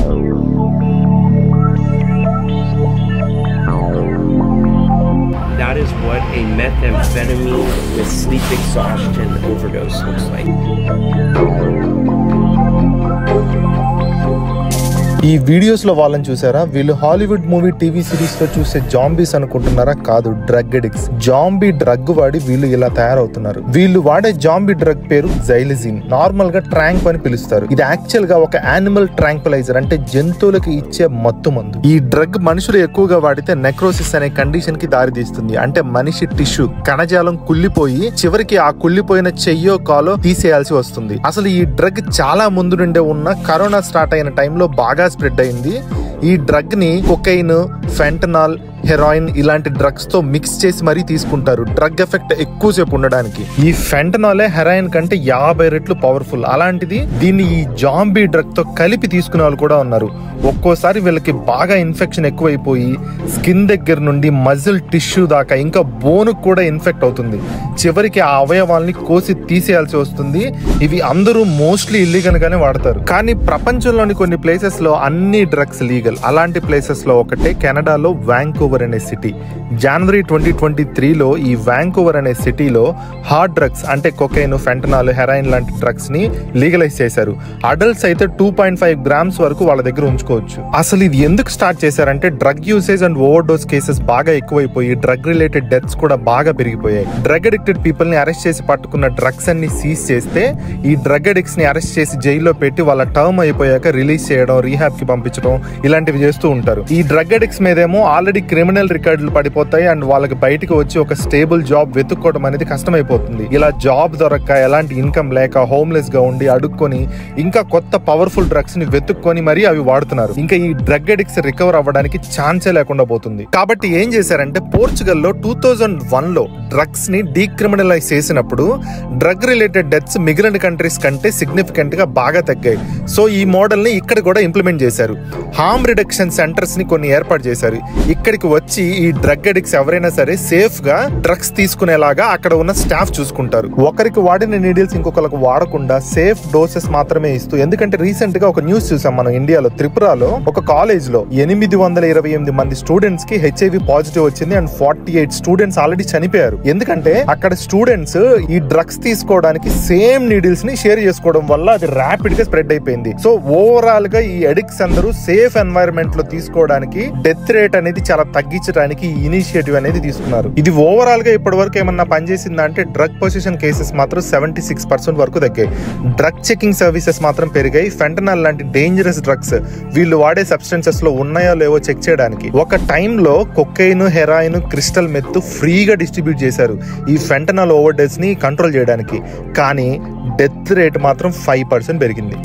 That is what a methamphetamine with sleep exhaustion overdose looks like. ఈ videos లో వాళ్ళని చూసారా? వీళ్ళు హాలీవుడ్ మూవీ టీవీ సిరీస్ లో చూసే జాంబీస్ అనుకుంటున్నారా? కాదు, డ్రగ్ అడిక్ట్స్. జాంబీ డ్రగ్ వాడి వీళ్ళు ఇలా తయారవుతున్నారు. వీళ్ళు వాడే జాంబీ డ్రగ్ పేరు జైలజిన్. నార్మల్ గా ట్రాంక్ అని పిలుస్తారు. ఇది యాక్చువల్ గా ఒక యానిమల్ ట్రాంక్వలైజర్, అంటే జంతువులకు ఇచ్చే మత్తు మందు. ఈ డ్రగ్ మనుషులు ఎక్కువగా వాడితే నెక్రోసిస్ అనే కండిషన్ కి దారి తీస్తుంది. అంటే మనిషి టిష్యూ కణజాలం కుళ్ళిపోయి చివరికి ఆ కుళ్ళిపోయిన చెయ్యో కాలో తీసేయాల్సి వస్తుంది. అసలు ఈ డ్రగ్ చాలా ముందు నుండే ఉన్న కరోనా స్టార్ట్ అయిన టైంలో బాగా స్ప్రెడ్ అయింది. ఈ డ్రగ్ ని కొకైన్, ఫెంటనాల్, హెరాయిన్ ఇలాంటి డ్రగ్స్ తో మిక్స్ చేసి మరీ తీసుకుంటారు, డ్రగ్ ఎఫెక్ట్ ఎక్కువసేపు ఉండడానికి. ఈ ఫెంటనాలే హెరాయిన్ కంటే 50 రెట్లు పవర్ఫుల్. అలాంటిది దీన్ని ఈ జాంబీ డ్రగ్ తో కలిపి తీసుకునే వాళ్ళు కూడా ఉన్నారు. ఒక్కోసారి వీళ్ళకి బాగా ఇన్ఫెక్షన్ ఎక్కువైపోయి స్కిన్ దగ్గర నుండి మజిల్ టిష్యూ దాకా ఇంకా బోన్ కూడా ఇన్ఫెక్ట్ అవుతుంది. చివరికి ఆ అవయవాల్ని కోసి తీసేయాల్సి వస్తుంది. ఇవి అందరూ మోస్ట్లీ ఇల్లీగల్ గానే వాడతారు. కానీ ప్రపంచంలోని కొన్ని ప్లేసెస్ లో అన్ని డ్రగ్స్ లీగల్. అలాంటి ప్లేసెస్ లో ఒకటే కెనడాలో వాంకూవర్ అనే సిటీ. జనవరి 2023లో ఈ వాంకూవర్ అనే సిటీలో హార్డ్ డ్రగ్స్ అంటే కొకైన్, ఫెంటనాల్, హెరాయిన్ లాంటి డ్రగ్స్ ని లీగలైజ్ చేశారు. అడల్ట్స్ అయితే 2.5 గ్రామ్స్ వరకు వాళ్ళ దగ్గర ఉంచుకోవచ్చు. అసలు ఇది ఎందుకు స్టార్ట్ చేశారంటే drug usage and over dose cases బాగా ఎక్కువైపోయి డ్రగ్ రిలేటెడ్ డెత్స్ కూడా బాగా పెరిగిపోయాయి. డ్రగ్ అడిక్టెడ్ పీపుల్ ని అరెస్ట్ చేసి పట్టుకున్న డ్రగ్స్ అన్ని సీజ్ చేస్తే ఈ డ్రగ్ అడిక్ట్స్ ని అరెస్ట్ చేసి జైల్లో పెట్టి వాళ్ళ టర్మ్ అయిపోయాక రిలీజ్ చేయడం, రీహాబ్ కి పంపించడం ఇలాంటివి చేస్తూ ఉంటారు. ఈ డ్రగ్ అడిక్ట్స్ మీదేమో ఆల్రెడీ క్రిమినల్ రికార్డులు పడిపోతాయి అండ్ వాళ్ళకి బయటకు వచ్చి ఒక స్టేబుల్ జాబ్ వెతుక్కోవడం అనేది కష్టమైపోతుంది. ఇలా జాబ్ దొరక్క ఎలాంటి ఇన్కమ్ లేక హోమ్లెస్ గా ఉండి అడుక్కొని ఇంకా కొత్త పవర్ఫుల్ డ్రగ్స్ ని వెతుక్కొని మరీ అవి వాడుతున్నారు. ఇంకా ఈ డ్రగ్ అడిక్ట్స్ రికవర్ అవ్వడానికి ఛాన్సే లేకుండా పోతుంది. కాబట్టి ఏం చేశారంటే పోర్చుగల్ లో 2001లో డ్రగ్స్ ని డీక్రిమినలైజ్ చేసినప్పుడు డ్రగ్ రిలేటెడ్ డెత్స్ మిగిలిన కంట్రీస్ కంటే సిగ్నిఫికెంట్ గా బాగా తగ్గాయి. సో ఈ మోడల్ ని ఇక్కడ కూడా ఇంప్లిమెంట్ చేశారు. హార్మ్ రిడక్షన్ సెంటర్స్ ని కొన్ని ఏర్పాటు చేశారు. ఇక్కడికి వచ్చి ఈ డ్రగ్ అడిక్ట్స్ ఎవరైనా సరే సేఫ్ గా డ్రగ్స్ తీసుకునేలాగా అక్కడ ఉన్న స్టాఫ్ చూసుకుంటారు. ఒకరికి వాడిన నీడిల్స్ ఇంకొకరికి వాడకుండా సేఫ్ డోసెస్ మాత్రమే ఇస్తూ. ఎందుకంటే రీసెంట్ గా ఒక న్యూస్ చూసాం మనం ఇండియాలో, త్రిపురలో ఒక కాలేజ్ లో 828 మంది స్టూడెంట్స్ కి హెచ్ఐవి పాజిటివ్ వచ్చింది అండ్ 48 స్టూడెంట్స్ ఆల్రెడీ చనిపోయారు. ఎందుకంటే అక్కడ స్టూడెంట్స్ ఈ డ్రగ్స్ తీసుకోవడానికి సేమ్ నీడిల్స్ ని షేర్ చేసుకోవడం వల్ల అది ర్యాపిడ్ గా స్ప్రెడ్ అయిపోయింది. సో ఓవరాల్ గా ఈ అడిక్ట్స్ అందరూ సేఫ్ ఎన్వైరన్మెంట్ లో తీసుకోవడానికి, డెత్ రేట్ అనేది చాలా తగ్గించడానికి ఈ ఇనిషియేటివ్ అనేది తీసుకున్నారు. ఇది ఓవరాల్ గా ఇప్పటి వరకు ఏమన్నా పనిచేసిందా అంటే డ్రగ్ పొజిషన్ కేసెస్ మాత్రం 76% వరకు తగ్గాయి. డ్రగ్ చెకింగ్ సర్వీసెస్ మాత్రం పెరిగాయి. ఫెంటనాల్ లాంటి డేంజరస్ డ్రగ్స్ వీళ్ళు వాడే సబ్స్టెన్సెస్ లో ఉన్నాయో లేవో చెక్ చేయడానికి ఒక టైంలో కొకైన్, హెరాయిన్, క్రిస్టల్ మెత్ ఫ్రీగా డిస్ట్రిబ్యూట్ చేశారు ఈ ఫెంటనాల్ ఓవర్ డోస్ ని కంట్రోల్ చేయడానికి. కానీ డెత్ రేట్ మాత్రం 5% పెరిగింది.